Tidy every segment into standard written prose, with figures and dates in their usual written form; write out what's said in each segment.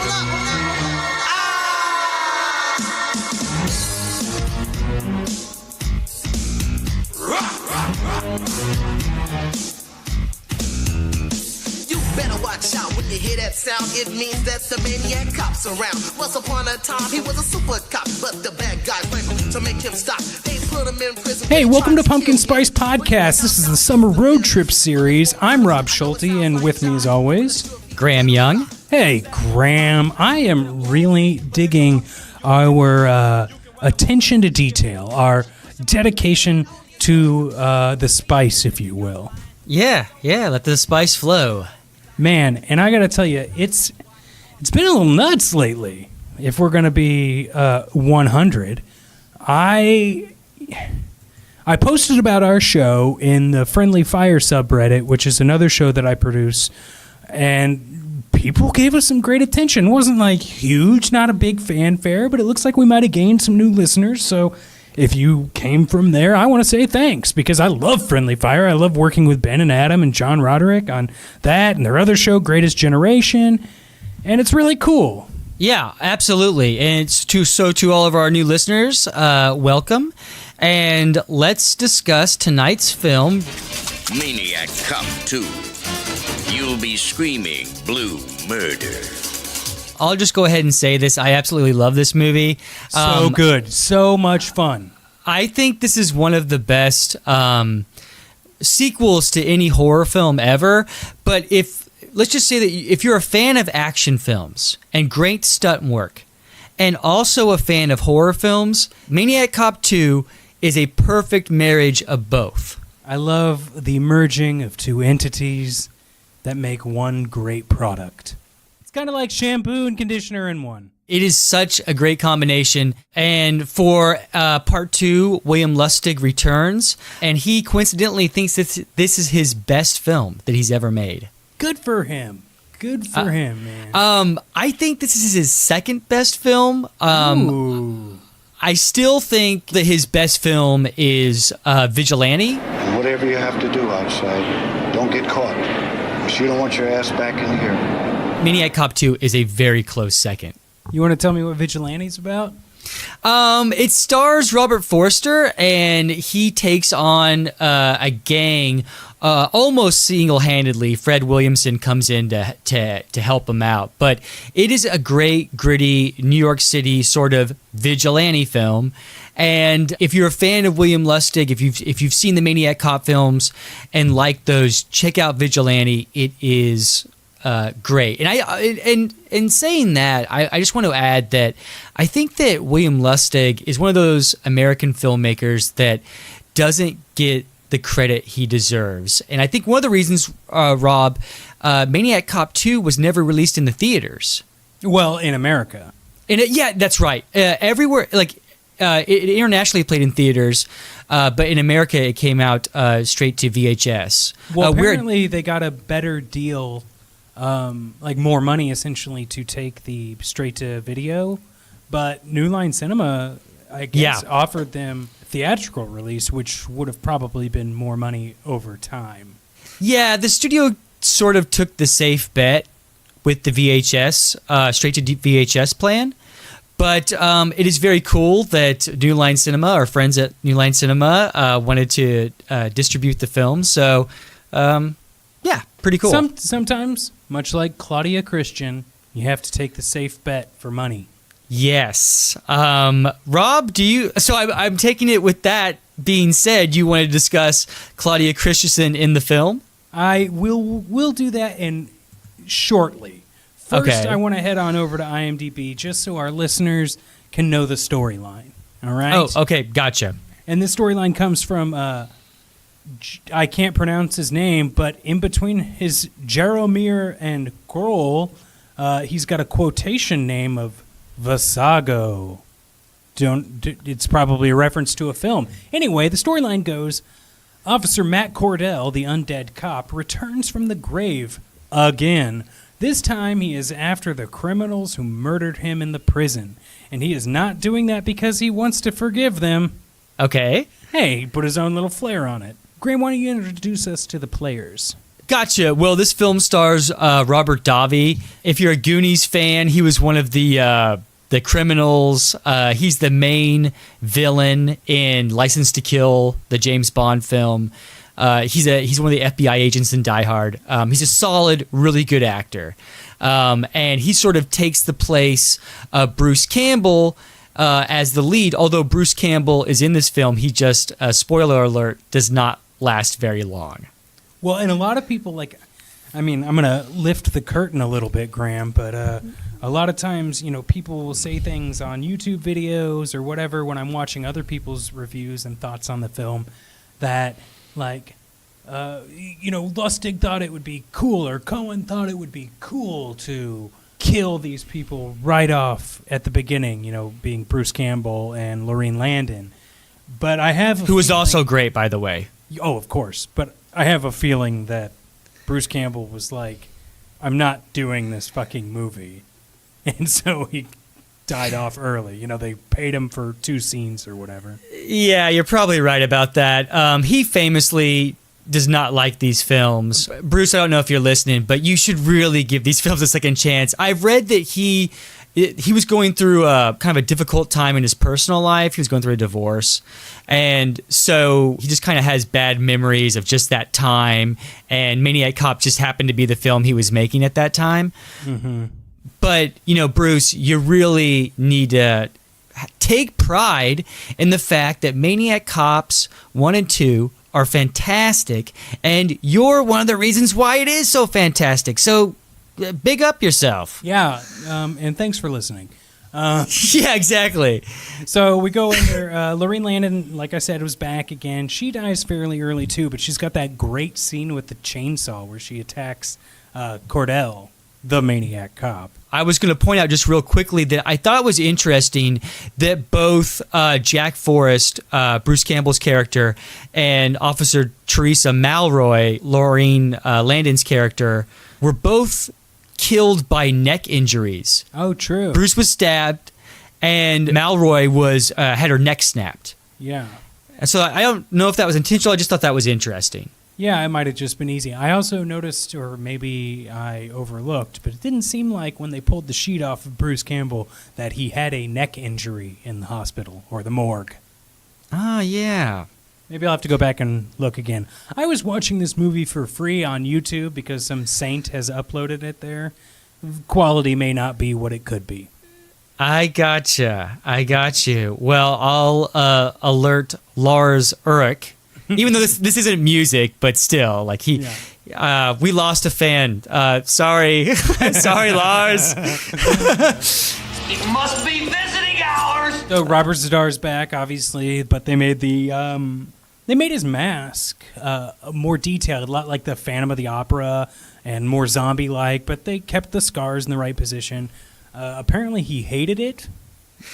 You better watch out when you hear that sound. It means that the Maniac Cop's around. Once upon a time, he was a super cop, but the bad guys went to make him stop. They put him in prison. Hey, welcome to Pumpkin Spice Podcast. This is the Summer Road Trip series. I'm Rob Schulte, and with me as always, Graham Young. Hey, Graham. I am really digging our attention to detail, our dedication to the spice, if you will. Yeah, let the spice flow. Man, and I got to tell you, it's been a little nuts lately. If we're going to be 100, I posted about our show in the Friendly Fire subreddit, which is another show that I produce, and people gave us some great attention. It wasn't like huge, not a big fanfare, but it looks like we might have gained some new listeners. So if you came from there, I want to say thanks, because I love Friendly Fire. I love working with Ben and Adam and John Roderick on that and their other show, Greatest Generation, and it's really cool. Yeah, absolutely. And it's to all of our new listeners, welcome. And let's discuss tonight's film, Maniac Cop 2. You'll be screaming blue murder. I'll just go ahead and say this. I absolutely love this movie. So good. So much fun. I think this is one of the best sequels to any horror film ever. But let's just say that if you're a fan of action films and great stunt work, and also a fan of horror films, Maniac Cop 2 is a perfect marriage of both. I love the merging of two entities that make one great product. It's kind of like shampoo and conditioner in one. It is such a great combination. And for part 2, William Lustig returns, and he coincidentally thinks that this is his best film that he's ever made. Good for him. Good for him, man. I think this is his second best film. Ooh. I still think that his best film is Vigilante. And whatever you have to do outside, don't get caught, because you don't want your ass back in here. Maniac Cop 2 is a very close second. You want to tell me what Vigilante's about? It stars Robert Forster, and he takes on a gang almost single-handedly. Fred Williamson comes in to help him out. But it is a great, gritty New York City sort of vigilante film. And if you're a fan of William Lustig, if you've seen the Maniac Cop films and like those, check out Vigilante. It is great. And in saying that, I just want to add that I think that William Lustig is one of those American filmmakers that doesn't get the credit he deserves. And I think one of the reasons, Rob, Maniac Cop 2 was never released in the theaters. Well, in America. Yeah, that's right. Everywhere, like it internationally played in theaters, but in America it came out straight to VHS. Well, apparently they got a better deal, like more money essentially to take the straight to video, but New Line Cinema, I guess, offered them theatrical release, which would have probably been more money over time. Yeah, the studio sort of took the safe bet with the VHS, straight to VHS plan. But it is very cool that New Line Cinema, our friends at New Line Cinema, wanted to distribute the film. So, yeah, pretty cool. Sometimes, much like Claudia Christian, you have to take the safe bet for money. Yes. Rob, so I'm taking it with that being said, you want to discuss Claudia Christensen in the film? I will do that shortly. First, okay. I want to head on over to IMDb just so our listeners can know the storyline. All right? Oh, okay. Gotcha. And this storyline comes from, I can't pronounce his name, but in between his Jaromir and Kroll, he's got a quotation name of Vasago. It's probably a reference to a film. Anyway, the storyline goes, Officer Matt Cordell, the undead cop, returns from the grave again. This time he is after the criminals who murdered him in the prison. And he is not doing that because he wants to forgive them. Okay. Hey, he put his own little flair on it. Graham, why don't you introduce us to the players? Gotcha. Well, this film stars Robert Davi. If you're a Goonies fan, he was one of the criminals. He's the main villain in License to Kill, the James Bond film. He's one of the FBI agents in Die Hard. He's a solid, really good actor. And he sort of takes the place of Bruce Campbell as the lead. Although Bruce Campbell is in this film, he just, spoiler alert, does not last very long. Well, and a lot of people, like, I mean, I'm going to lift the curtain a little bit, Graham, but a lot of times, you know, people will say things on YouTube videos or whatever when I'm watching other people's reviews and thoughts on the film that, like, you know, Lustig thought it would be cool, or Cohen thought it would be cool to kill these people right off at the beginning, you know, being Bruce Campbell and Lorraine Landon. But I have who was also great, by the way. Oh, of course. But I have a feeling that Bruce Campbell was like, I'm not doing this fucking movie. And so he died off early. You know, they paid him for 2 scenes or whatever. Yeah, you're probably right about that. He famously does not like these films. Bruce, I don't know if you're listening, but you should really give these films a second chance. I've read that he was going through a kind of a difficult time in his personal life. He was going through a divorce. And so he just kind of has bad memories of just that time. And Maniac Cop just happened to be the film he was making at that time. Mm-hmm. But, you know, Bruce, you really need to take pride in the fact that Maniac Cops 1 and 2 are fantastic. And you're one of the reasons why it is so fantastic. So big up yourself. Yeah, and thanks for listening. Yeah, exactly. So we go in there. Lorraine Landon, like I said, was back again. She dies fairly early, too, but she's got that great scene with the chainsaw where she attacks Cordell, the Maniac Cop. I was going to point out just real quickly that I thought it was interesting that both Jack Forrest, Bruce Campbell's character, and Officer Teresa Malroy, Lorraine Landon's character, were both killed by neck injuries. Oh, true. Bruce was stabbed, and Malroy had her neck snapped. Yeah. And so I don't know if that was intentional. I just thought that was interesting. Yeah, it might have just been easy. I also noticed, or maybe I overlooked, but it didn't seem like when they pulled the sheet off of Bruce Campbell that he had a neck injury in the hospital or the morgue. Ah, yeah. Maybe I'll have to go back and look again. I was watching this movie for free on YouTube because some saint has uploaded it there. Quality may not be what it could be. I gotcha. I got you. Well, I'll alert Lars Ulrich. Even though this isn't music, but still, like we lost a fan. Sorry, sorry, Lars. It must be visiting hours. So Robert Zadar's back, obviously, but they made his mask more detailed, a lot like the Phantom of the Opera, and more zombie-like. But they kept the scars in the right position. Apparently, he hated it.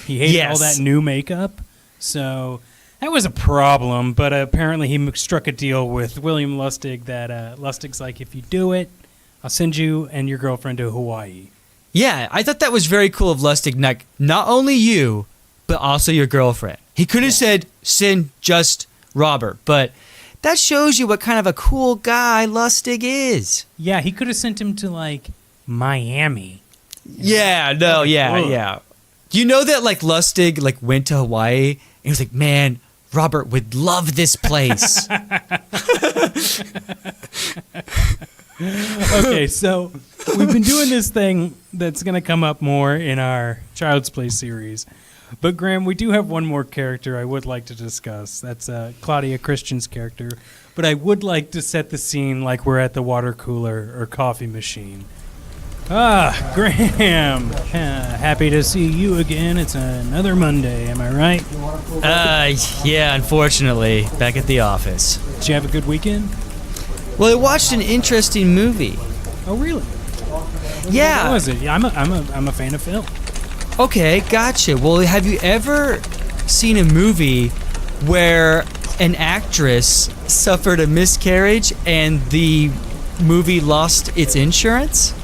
He hated all that new makeup. So that was a problem, but apparently he struck a deal with William Lustig that Lustig's like, if you do it, I'll send you and your girlfriend to Hawaii. Yeah, I thought that was very cool of Lustig. Not only you, but also your girlfriend. He could have said, send just Robert, but that shows you what kind of a cool guy Lustig is. Yeah, he could have sent him to, like, Miami. Yeah, no, yeah. You know that, like, Lustig, like, went to Hawaii, and he was like, man, Robert would love this place. Okay, so we've been doing this thing that's going to come up more in our Child's Play series. But, Graham, we do have one more character I would like to discuss. That's Claudia Christian's character. But I would like to set the scene like we're at the water cooler or coffee machine. Ah, Graham, happy to see you again. It's another Monday, am I right? Yeah, unfortunately, back at the office. Did you have a good weekend? Well, I watched an interesting movie. Oh, really? Yeah. What was it? Yeah, I'm a fan of film. Okay, gotcha. Well, have you ever seen a movie where an actress suffered a miscarriage and the movie lost its insurance?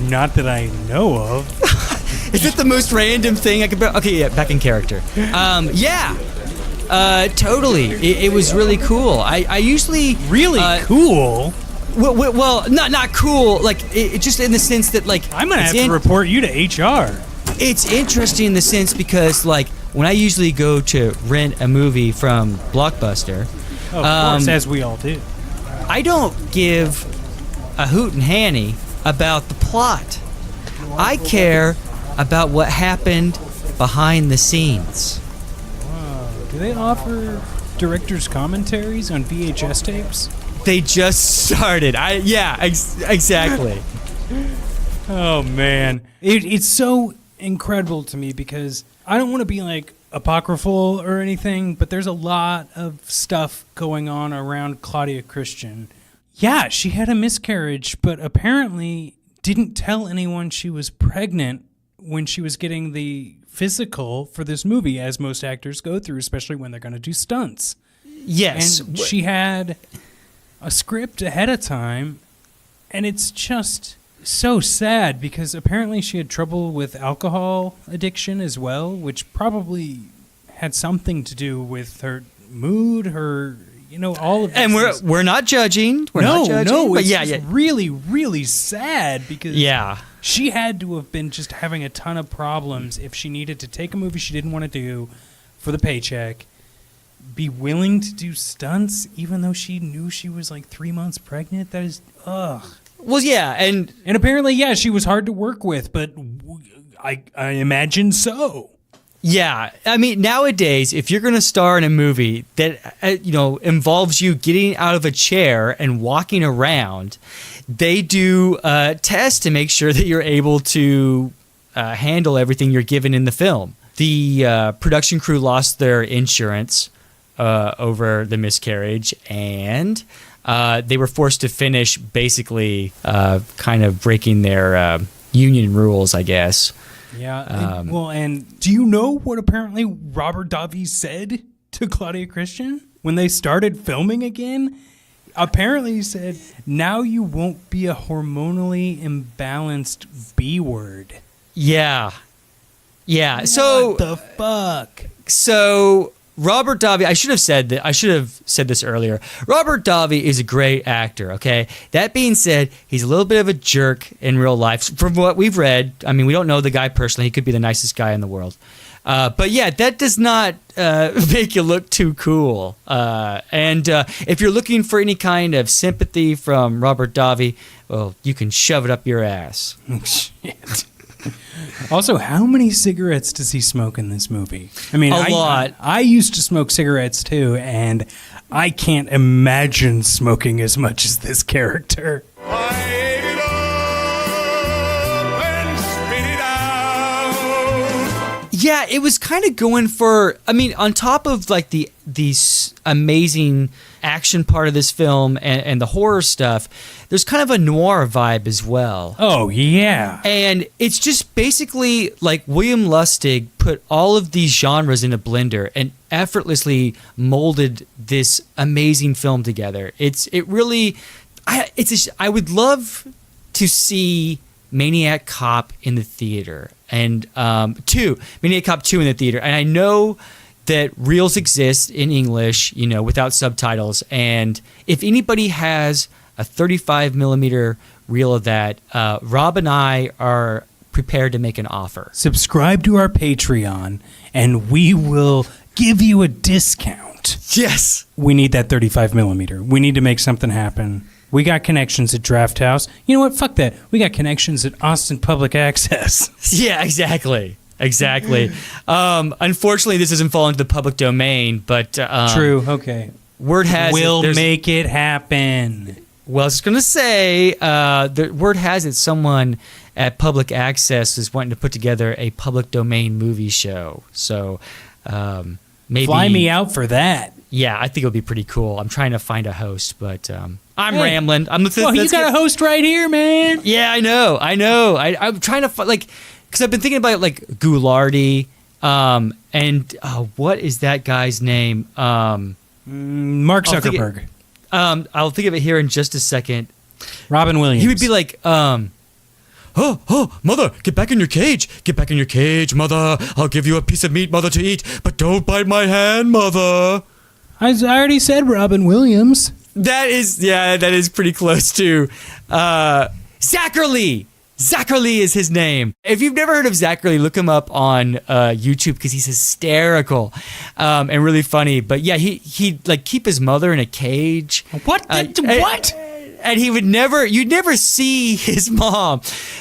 Not that I know of. Is it the most random thing I could... Okay, yeah, back in character. Yeah. Totally. It was really cool. I usually... Really cool? Well, not cool. Like it just in the sense that like I'm gonna have to report you to HR. It's interesting in the sense because like when I usually go to rent a movie from Blockbuster, Of course, as we all do. I don't give a hoot and hanny about the plot. I care about what happened behind the scenes. Wow. Do they offer director's commentaries on VHS tapes? They just started. Exactly. Oh man, it's so incredible to me because I don't want to be like apocryphal or anything, but there's a lot of stuff going on around Claudia Christian. Yeah, she had a miscarriage, but apparently didn't tell anyone she was pregnant when she was getting the physical for this movie, as most actors go through, especially when they're going to do stunts. Yes. And she had a script ahead of time, and it's just so sad because apparently she had trouble with alcohol addiction as well, which probably had something to do with her mood, her, all of this. And we're not judging. We're not judging. No, but it's really, really sad because she had to have been just having a ton of problems if she needed to take a movie she didn't want to do for the paycheck, be willing to do stunts even though she knew she was like 3 months pregnant. That is, ugh. Well, yeah, and apparently, she was hard to work with, but I imagine so. Yeah, I mean, nowadays, if you're going to star in a movie that involves you getting out of a chair and walking around, they do tests to make sure that you're able to handle everything you're given in the film. The production crew lost their insurance over the miscarriage, and they were forced to finish basically kind of breaking their union rules, I guess. Yeah. And do you know what apparently Robert Davi said to Claudia Christian when they started filming again? Apparently he said, now you won't be a hormonally imbalanced B word. Yeah. Yeah. What so the fuck? So Robert Davi, I should have said this earlier. Robert Davi is a great actor, okay? That being said, he's a little bit of a jerk in real life. From what we've read, I mean, we don't know the guy personally. He could be the nicest guy in the world. But yeah, that does not make you look too cool. And if you're looking for any kind of sympathy from Robert Davi, well, you can shove it up your ass. Shit. Also, how many cigarettes does he smoke in this movie? I mean, a lot. I used to smoke cigarettes too, and I can't imagine smoking as much as this character. Yeah, it was kind of going for, I mean, on top of like the amazing action part of this film and the horror stuff, there's kind of a noir vibe as well. Oh, yeah. And it's just basically like William Lustig put all of these genres in a blender and effortlessly molded this amazing film together. I would love to see Maniac Cop in the theater and Maniac Cop 2 in the theater. And I know that reels exist in English, without subtitles. And if anybody has a 35 millimeter reel of that, Rob and I are prepared to make an offer. Subscribe to our Patreon and we will give you a discount. Yes. We need that 35 millimeter. We need to make something happen. We got connections at Draft House. You know what? Fuck that. We got connections at Austin Public Access. Yeah, exactly. Unfortunately, this doesn't fall into the public domain, but... True, okay. Word has we'll make it happen. Well, I was going to say, the word has it someone at Public Access is wanting to put together a public domain movie show. So maybe... Fly me out for that. Yeah, I think it would be pretty cool. I'm trying to find a host, but I'm rambling. You got a host right here, man. Yeah, I know. I'm trying to find, because I've been thinking about Ghoulardi, and what is that guy's name? Mark Zuckerberg. I'll think of it here in just a second. Robin Williams. He would be like, Oh, mother, get back in your cage. Get back in your cage, mother. I'll give you a piece of meat, mother, to eat, but don't bite my hand, mother. I already said Robin Williams. That is pretty close to Zachary. Zachary is his name. If you've never heard of Zachary, look him up on YouTube because he's hysterical and really funny. But yeah, he'd like keep his mother in a cage. What? What? And you'd never see his mom,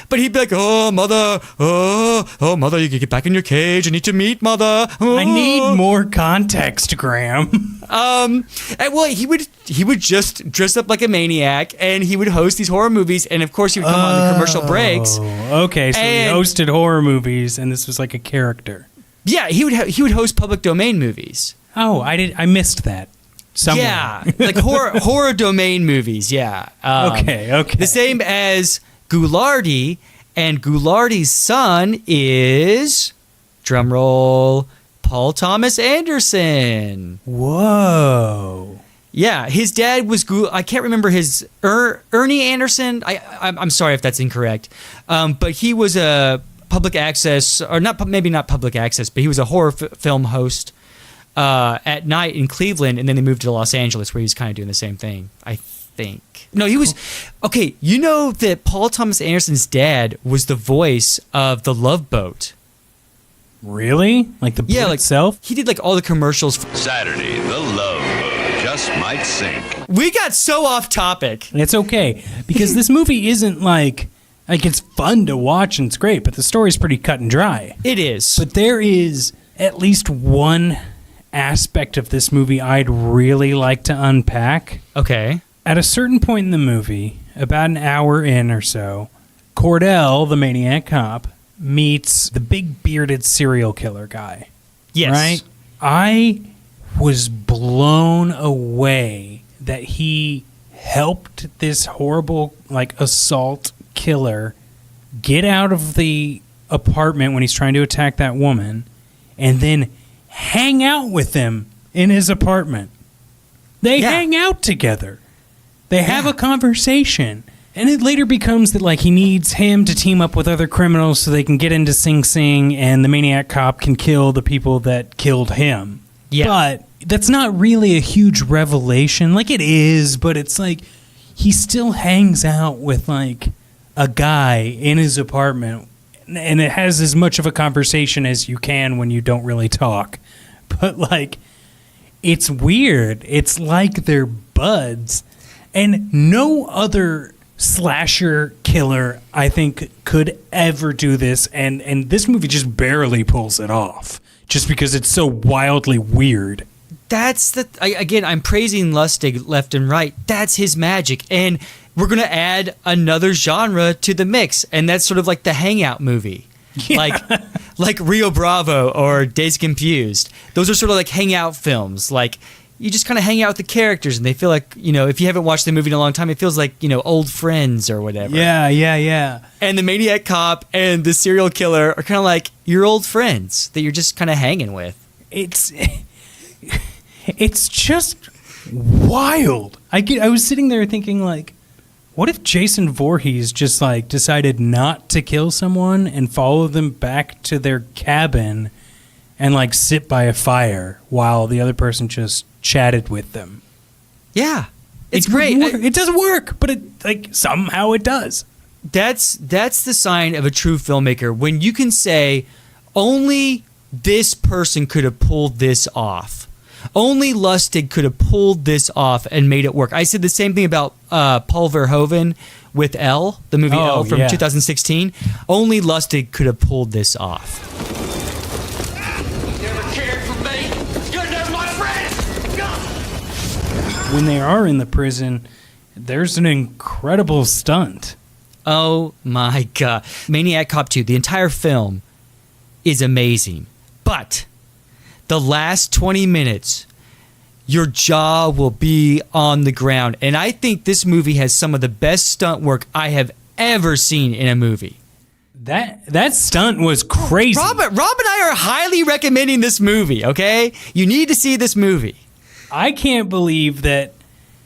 but he'd be like, "Oh, mother, mother, you can get back in your cage. I need to meet mother. Oh. I need more context, Graham. And well, he would just dress up like a maniac, and he would host these horror movies, and of course he would come on the commercial breaks. Okay, so he hosted horror movies, and this was like a character. Yeah, he would host public domain movies. Oh, I missed that. Somewhere. Yeah, like horror domain movies. Yeah. Okay. The same as Ghoulardi, and Ghoulardi's son is, drumroll, Paul Thomas Anderson. Whoa. Yeah, his dad was I can't remember his Ernie Anderson. I'm sorry if that's incorrect, but he was a public access, or maybe not public access, but he was a horror film host at night in Cleveland, and then they moved to Los Angeles where he was kind of doing the same thing, I think. No, he was... Okay, you know that Paul Thomas Anderson's dad was the voice of The Love Boat. Really? Like the boat itself? He did like all the commercials. Saturday, The Love Boat just might sink. We got so off topic. It's okay, because this movie isn't like it's fun to watch and it's great, but the story's pretty cut and dry. It is. But there is at least one aspect of this movie I'd really like to unpack. Okay. At a certain point in the movie, about an hour in or so, Cordell, the Maniac Cop, meets the big bearded serial killer guy. Yes. Right? I was blown away that he helped this horrible assault killer get out of the apartment when he's trying to attack that woman, and then hang out with him in his apartment. They hang out together. They have a conversation. And it later becomes that he needs him to team up with other criminals so they can get into Sing Sing and the Maniac Cop can kill the people that killed him. Yeah. But that's not really a huge revelation. It is, but it's he still hangs out with a guy in his apartment, and it has as much of a conversation as you can when you don't really talk. But it's weird. It's like they're buds. And no other slasher killer, I think, could ever do this. And this movie just barely pulls it off, just because it's so wildly weird. That's again, I'm praising Lustig left and right. That's his magic. And we're going to add another genre to the mix. And that's sort of like the hangout movie. Yeah. Like Rio Bravo or Days Confused. Those are sort of like hangout films. You just kind of hang out with the characters, and they feel like, if you haven't watched the movie in a long time, it feels like, old friends or whatever. Yeah. And the Maniac Cop and the serial killer are kind of like your old friends that you're just kind of hanging with. It's just wild. I was sitting there thinking, what if Jason Voorhees just decided not to kill someone and follow them back to their cabin and sit by a fire while the other person just chatted with them? Yeah, it's great. It doesn't work, but it somehow it does. That's the sign of a true filmmaker, when you can say only this person could have pulled this off. Only Lustig could have pulled this off and made it work. I said the same thing about Paul Verhoeven with Elle, the movie Elle from 2016. Only Lustig could have pulled this off. You never cared for me. You're never my friend. When they are in the prison, there's an incredible stunt. Oh my God. Maniac Cop 2, the entire film is amazing. But the last 20 minutes, your jaw will be on the ground. And I think this movie has some of the best stunt work I have ever seen in a movie. That stunt was crazy. Rob and I are highly recommending this movie, okay? You need to see this movie. I can't believe that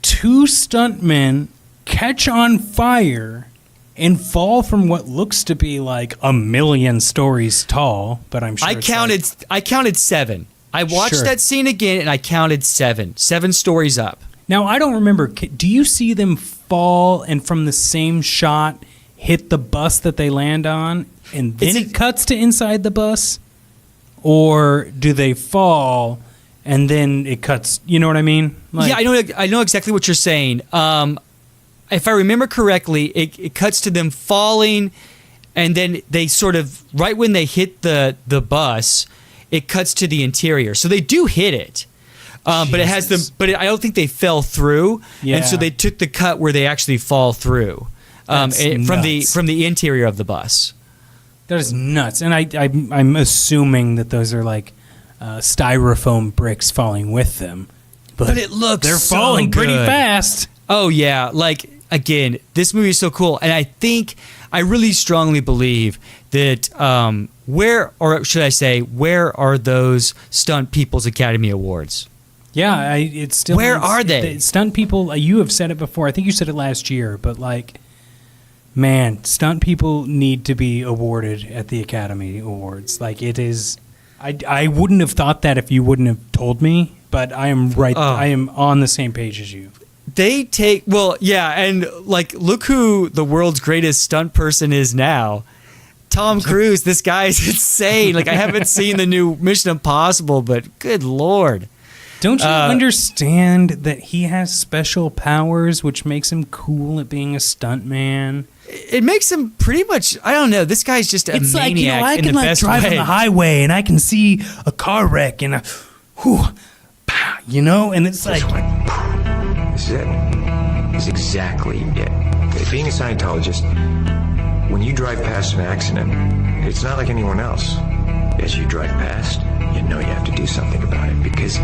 two stuntmen catch on fire and fall from what looks to be a million stories tall, but I'm sure I counted 7. I watched that scene again and I counted 7 stories up. Now, I don't remember. Do you see them fall and from the same shot hit the bus that they land on, and then it cuts to inside the bus? Or do they fall and then it cuts? You know what I mean? Yeah, I know exactly what you're saying. If I remember correctly, it cuts to them falling, and then they sort of, right when they hit the bus, it cuts to the interior. So they do hit it. But it has them. But I don't think they fell through, and so they took the cut where they actually fall through from the interior of the bus. That is nuts, and I'm assuming that those are like styrofoam bricks falling with them. But it looks they're so falling pretty good. fast. Oh yeah, like again, this movie is so cool, and I really strongly believe that where are those stunt people's Academy Awards? Yeah, it's still. Where are they? Stunt people, you have said it before. I think you said it last year, but like, man, stunt people need to be awarded at the Academy Awards. Like, it is. I wouldn't have thought that if you wouldn't have told me, but I am right. I am on the same page as you. And like, look who the world's greatest stunt person is now. Tom Cruise. This guy is insane. Like, I haven't seen the new Mission Impossible, but good Lord. Don't you understand that he has special powers, which makes him cool at being a stuntman? It makes him pretty much, I don't know, this guy's just a maniac like, I in can the like best drive way. on the highway and I can see a car wreck and and it's like... This is it. This is exactly it. Being a Scientologist, when you drive past an accident, it's not like anyone else. As you drive past, you know you have to do something about it because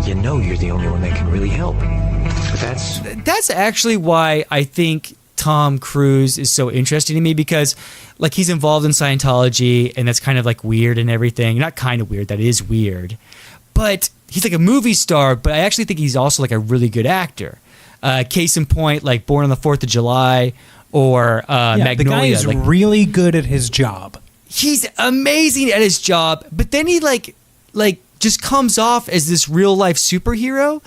you know you're the only one that can really help. But that's actually why I think Tom Cruise is so interesting to me, because like, he's involved in Scientology, and that's kind of like weird and everything. Not kind of weird, that is weird. But he's like a movie star, but I actually think he's also like a really good actor. Case in point, like Born on the 4th of July or Magnolia. The guy is really good at his job. He's amazing at his job, but then he like just comes off as this real life superhero,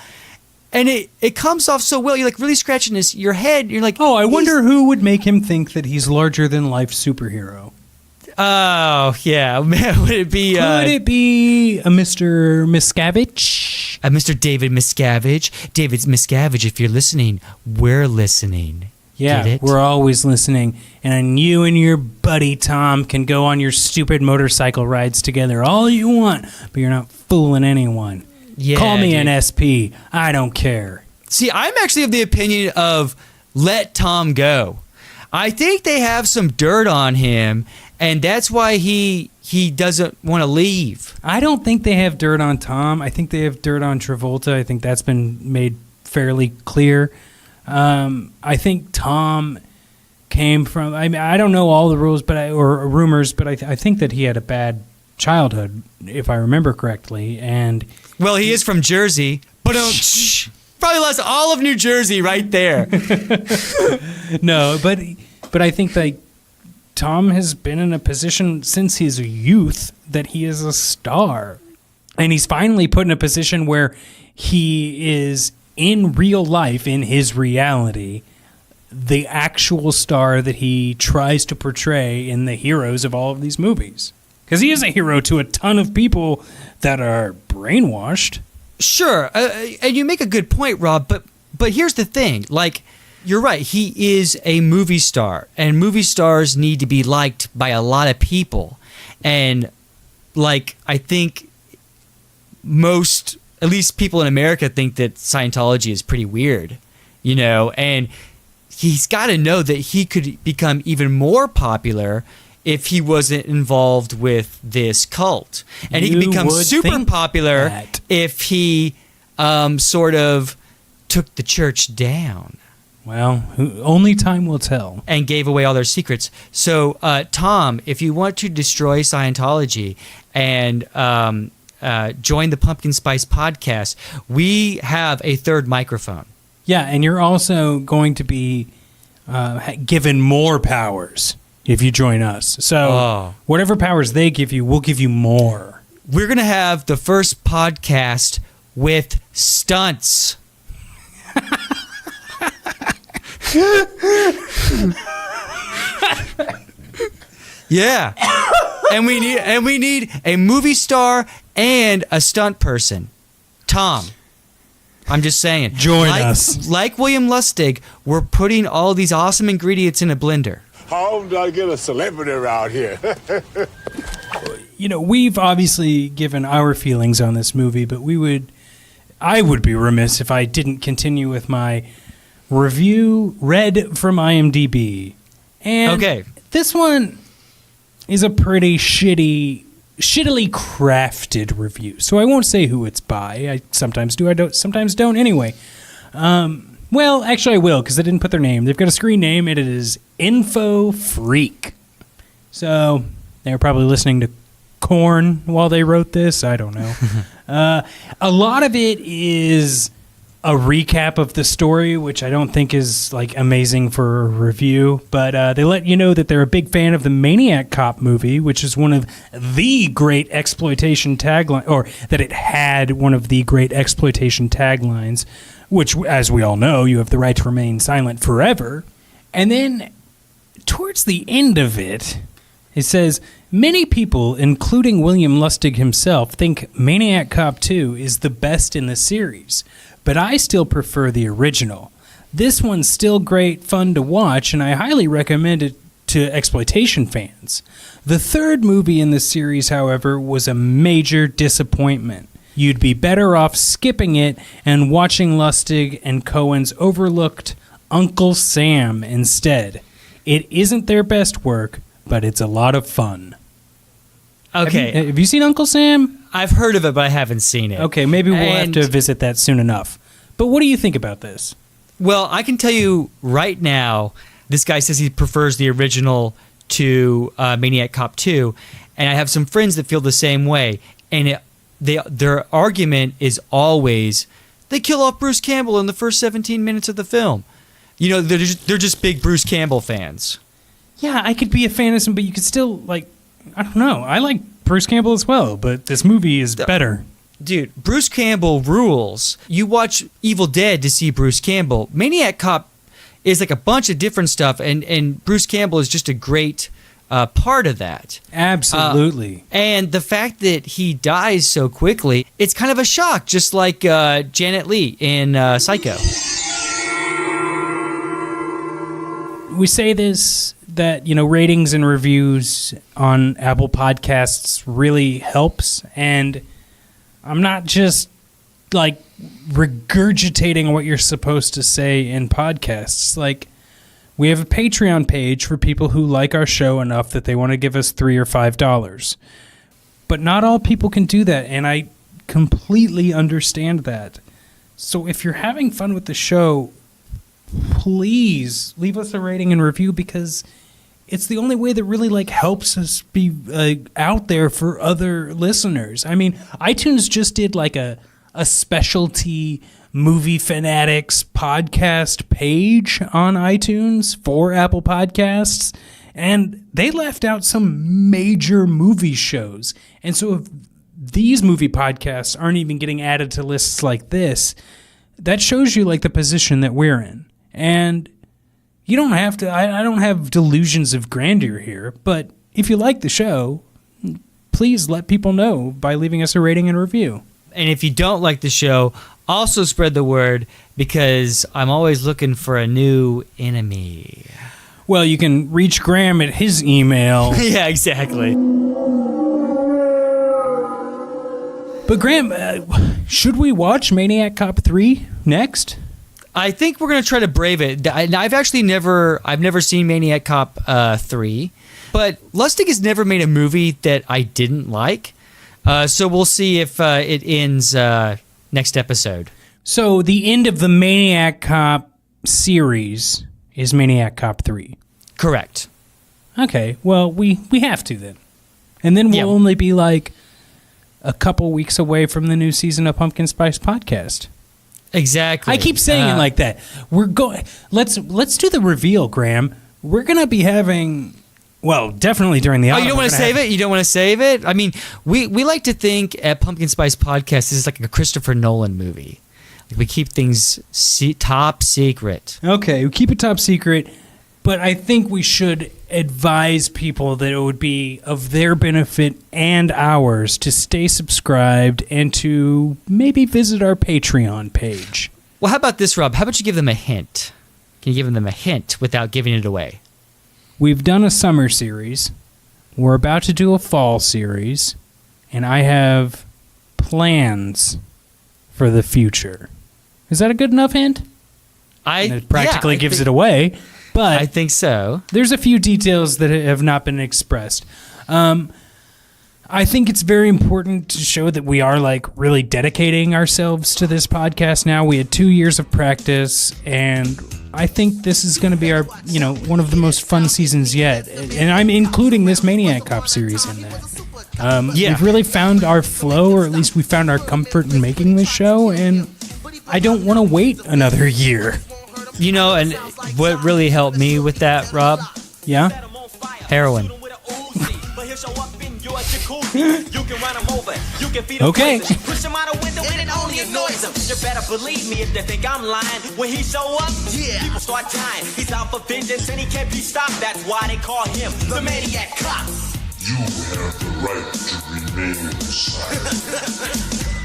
and it comes off so well. You're like really scratching your head. You're like, oh, I wonder who would make him think that he's larger than life superhero. Oh yeah, man, would it be? Could it be a Mr. Miscavige? Mr. David Miscavige. David Miscavige, if you're listening, we're listening. Yeah, we're always listening. And you and your buddy Tom can go on your stupid motorcycle rides together all you want, but you're not fooling anyone. Yeah, call me an SP. I don't care. See, I'm actually of the opinion of let Tom go. I think they have some dirt on him, and that's why he doesn't want to leave. I don't think they have dirt on Tom. I think they have dirt on Travolta. I think that's been made fairly clear. I think Tom came from. I mean, I don't know all the rules, or rumors, but I think that he had a bad childhood, if I remember correctly. And well, he is from Jersey, but probably lost all of New Jersey right there. No, but I think that Tom has been in a position since his youth that he is a star, and he's finally put in a position where he is, in real life, in his reality, the actual star that he tries to portray in the heroes of all of these movies. Because he is a hero to a ton of people that are brainwashed. Sure, and you make a good point, Rob, but here's the thing. Like, you're right, he is a movie star, and movie stars need to be liked by a lot of people. And, like, I think most... at least people in America think that Scientology is pretty weird, and he's got to know that he could become even more popular if he wasn't involved with this cult. And he could become super popular if he sort of took the church down. Well, only time will tell. And gave away all their secrets. So, Tom, if you want to destroy Scientology and... join the Pumpkin Spice podcast, we have a third microphone. Yeah, and you're also going to be given more powers if you join us. So whatever powers they give you, we'll give you more. We're going to have the first podcast with stunts. Yeah. And we need a movie star and a stunt person. Tom. I'm just saying. Join us. Like William Lustig, we're putting all these awesome ingredients in a blender. How do I get a celebrity around here? We've obviously given our feelings on this movie, but I would be remiss if I didn't continue with my review read from IMDb. And this one is a pretty shittily crafted review. So I won't say who it's by. I sometimes do, sometimes don't anyway. Well, actually I will, because I didn't put their name. They've got a screen name, and it is Info Freak. So they were probably listening to Korn while they wrote this. I don't know. A lot of it is a recap of the story, which I don't think is amazing for a review, but they let you know that they're a big fan of the Maniac Cop movie, which is one of the great exploitation taglines, or that it had one of the great exploitation taglines, which, as we all know, you have the right to remain silent forever. And then towards the end of it, it says, many people, including William Lustig himself, think Maniac Cop 2 is the best in the series, but I still prefer the original. This one's still great fun to watch, and I highly recommend it to exploitation fans. The third movie in the series, however, was a major disappointment. You'd be better off skipping it and watching Lustig and Cohen's overlooked Uncle Sam instead. It isn't their best work, but it's a lot of fun. Okay. Have you seen Uncle Sam? I've heard of it, but I haven't seen it. Okay, maybe we'll have to visit that soon enough. But what do you think about this? Well, I can tell you right now, this guy says he prefers the original to Maniac Cop 2, and I have some friends that feel the same way. And their argument is always, they kill off Bruce Campbell in the first 17 minutes of the film. They're just big Bruce Campbell fans. Yeah, I could be a fan of some, but you could still, I don't know. I like Bruce Campbell as well, but this movie is better. Dude, Bruce Campbell rules. You watch Evil Dead to see Bruce Campbell. Maniac Cop is a bunch of different stuff, and Bruce Campbell is just a great part of that. Absolutely. And the fact that he dies so quickly, it's kind of a shock, just like Janet Leigh in Psycho. We say this, that, ratings and reviews on Apple Podcasts really helps, and I'm not just regurgitating what you're supposed to say in podcasts. We have a Patreon page for people who like our show enough that they want to give us $3 or $5. But not all people can do that, and I completely understand that. So if you're having fun with the show, please leave us a rating and review, because it's the only way that really helps us be out there for other listeners. I mean, iTunes just did a specialty Movie Fanatics podcast page on iTunes for Apple Podcasts, and they left out some major movie shows. And so if these movie podcasts aren't even getting added to lists like this, that shows you the position that we're in. And you don't have to, I don't have delusions of grandeur here, but if you like the show, please let people know by leaving us a rating and review. And if you don't like the show, also spread the word, because I'm always looking for a new enemy. Well, you can reach Graham at his email. Yeah, exactly. But Graham, should we watch Maniac Cop 3 next? I think we're going to try to brave it. I've never seen Maniac Cop 3, but Lustig has never made a movie that I didn't like. So we'll see if it ends next episode. So the end of the Maniac Cop series is Maniac Cop 3. Correct. Okay, well, we have to then. And then we'll only be a couple weeks away from the new season of Pumpkin Spice Podcast. Exactly. I keep saying it like that. We're going. Let's do the reveal, Graham. We're gonna be having. Well, definitely during the. Oh, you don't want to save it? You don't want to save it? I mean, we like to think at Pumpkin Spice Podcast this is like a Christopher Nolan movie. We keep things top secret. Okay, we keep it top secret, but I think we should advise people that it would be of their benefit and ours to stay subscribed and to maybe visit our Patreon page. Well, how about this, Rob? How about you give them a hint? Can you give them a hint without giving it away? We've done a summer series. We're about to do a fall series, and I have plans for the future. Is that a good enough hint? It practically gives it away, but I think so. There's a few details that have not been expressed. I think it's very important to show that we are like really dedicating ourselves to this podcast now. We had 2 years of practice, and I think this is going to be our, one of the most fun seasons yet. And I'm including this Maniac Cop series in that. We've really found our flow, or at least we found our comfort in making this show, and I don't want to wait another year. And what really helped me with that, Rob? Yeah? Heroin. Okay. Push him out a window and it only annoys him. You better believe me if they think I'm lying. When he show up, people start dying. He's out for vengeance and he can't be stopped. That's why they call him the Maniac Cop. You have the right to remain silent.